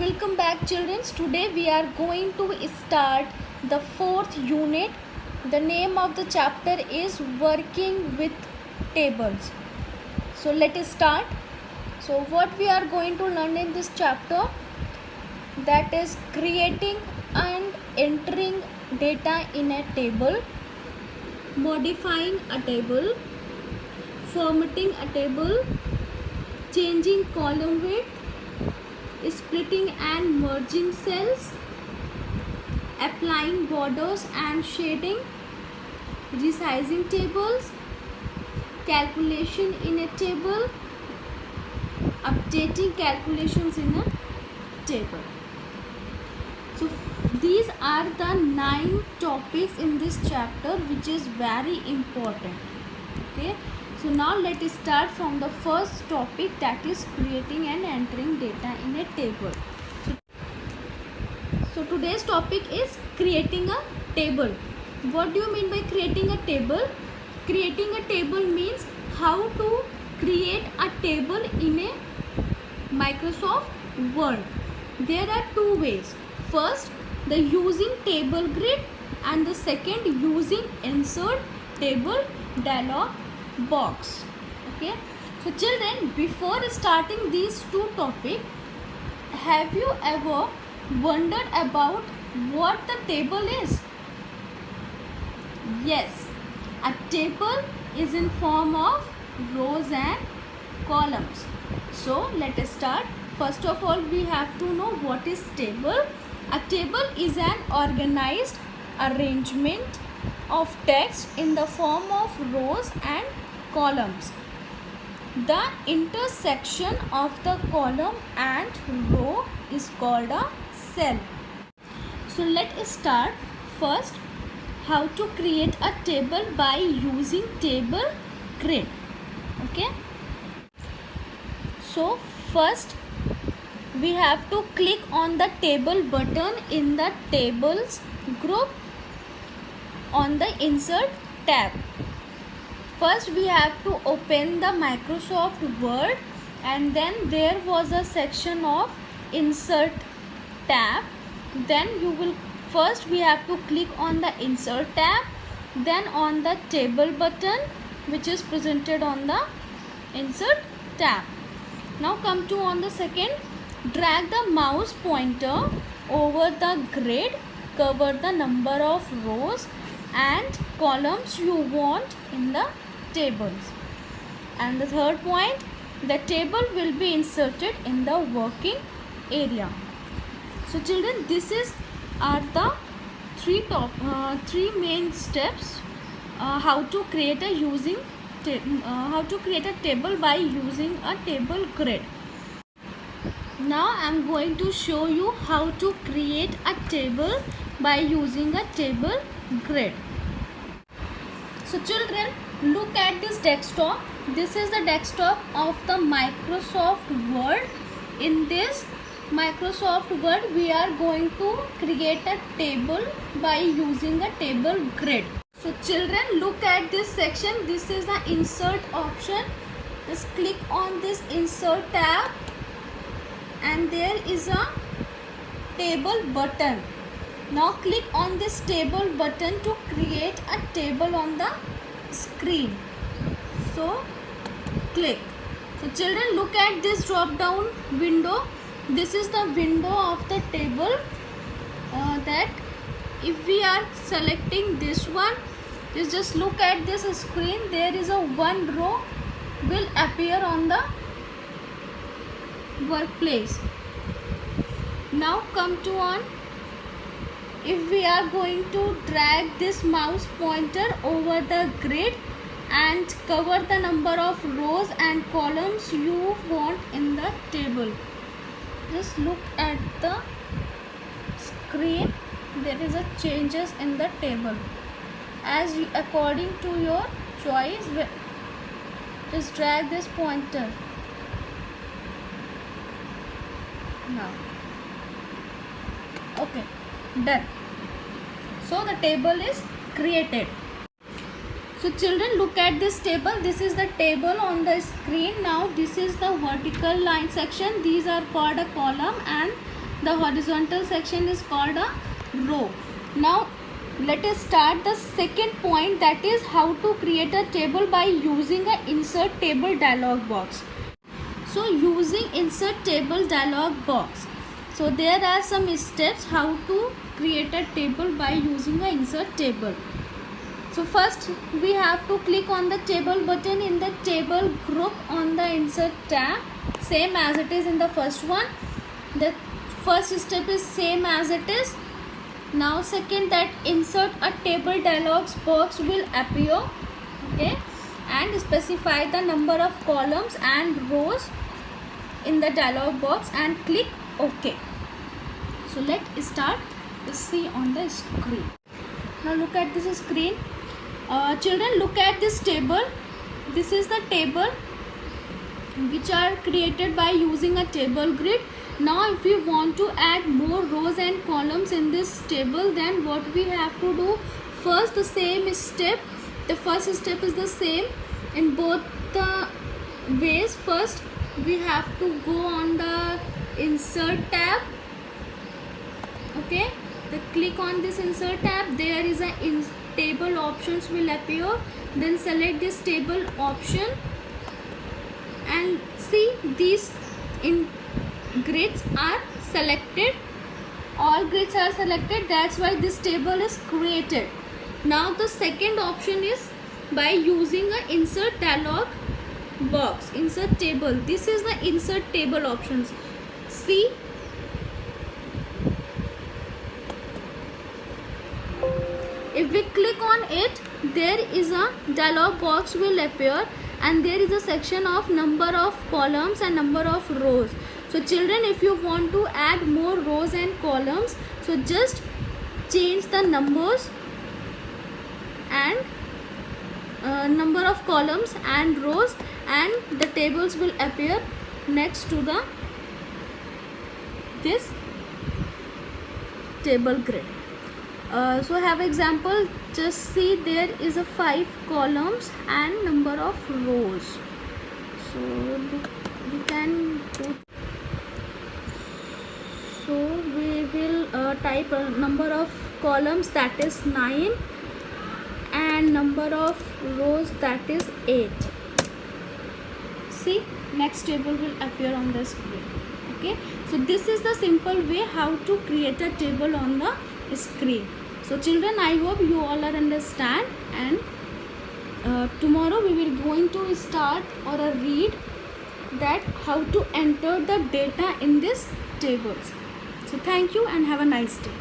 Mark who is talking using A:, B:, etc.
A: Welcome back, children. Today we are going to start the fourth unit. The name of the chapter is Working with Tables. So let us start. So what we are going to learn in this chapter, that is creating and entering data in a table, modifying a table, formatting a table, changing column width, splitting and merging cells, applying borders and shading, resizing tables, calculation in a table, updating calculations in a table. So these are the 9 topics in this chapter, which is very important. Okay, so now let us start from the first topic, that is creating and entering data in a table. So today's topic is creating a table. What do you mean by creating a table? Creating a table means how to create a table in a Microsoft Word. There are two ways. First, the using table grid, and the second using insert table dialog box. Okay, so children, before starting these two topics, have you ever wondered about what the table is? Yes, a table is in form of rows and columns. So let us start. First of all, we have to know what is table. A table is an organized arrangement of text in the form of rows and columns. The intersection of the column and row is called a cell. So let us start. First, how to create a table by using table grid. Okay, so first we have to click on the table button in the tables group on the insert tab. First we have to open the Microsoft Word, and then there was a section of insert tab. Then first we have to click on the insert tab, then on the table button which is presented on the insert tab. Now come to on the second, drag the mouse pointer over the grid, cover the number of rows and columns you want in the tables. And the third point, the table will be inserted in the working area. So children, this are the three main steps how to create a table by using a table grid. Now I am going to show you how to create a table by using a table grid. So children, look at this desktop. This is the desktop of the Microsoft Word. In this Microsoft Word, we are going to create a table by using a table grid. So children, look at this section. This is the insert option. Just click on this insert tab, and there is a table button. Now click on this table button to create a table on the screen. So click. So children, look at this drop down window. This is the window of the table. That if we are selecting this one, just look at this screen. There is a one row will appear on the workplace. Now come to on, if we are going to drag this mouse pointer over the grid and cover the number of rows and columns you want in the table, just look at the screen. There is a changes in the table as you, according to your choice. Just drag this pointer. Now okay, done. So the table is created. So children, look at this table. This is the table on the screen. Now this is the vertical line section. These are called a column, and The horizontal section is called a row. Now let us start the second point, that is how to create a table by using a insert table dialog box. So using insert table dialog box, so there are some steps how to create a table by using a insert table. So first we have to click on the table button in the table group on the insert tab, same as it is in the first one. The first step is same as it is. Now second, that insert a table dialog box will appear, okay, and specify the number of columns and rows in the dialog box and click OK. So let's start to see on the screen. Now look at this screen. Children, look at this table. This is the table which are created by using a table grid. Now if you want to add more rows and columns in this table, then what we have to do? First, the same step. The first step is the same in both the ways. First we have to go on the insert tab, okay, click on this insert tab. There is a table options will appear, then select this table option and see these grids are selected. All grids are selected, that's why this table is created. Now the second option is by using a insert dialog box, insert table. This is the insert table options. See, if we click on it, there is a dialog box will appear and there is a section of number of columns and number of rows. So children, if you want to add more rows and columns, so just change the numbers and number of columns and rows, and the tables will appear next to the this table grid. So have example, just see there is a 5 columns and number of rows. So we can put, so we will type a number of columns, that is 9, and number of rows, that is 8. See, next table will appear on the screen. Okay, so this is the simple way how to create a table on the screen. So children, I hope you all are understand, and tomorrow we will going to start or read that how to enter the data in this tables. So thank you and have a nice day.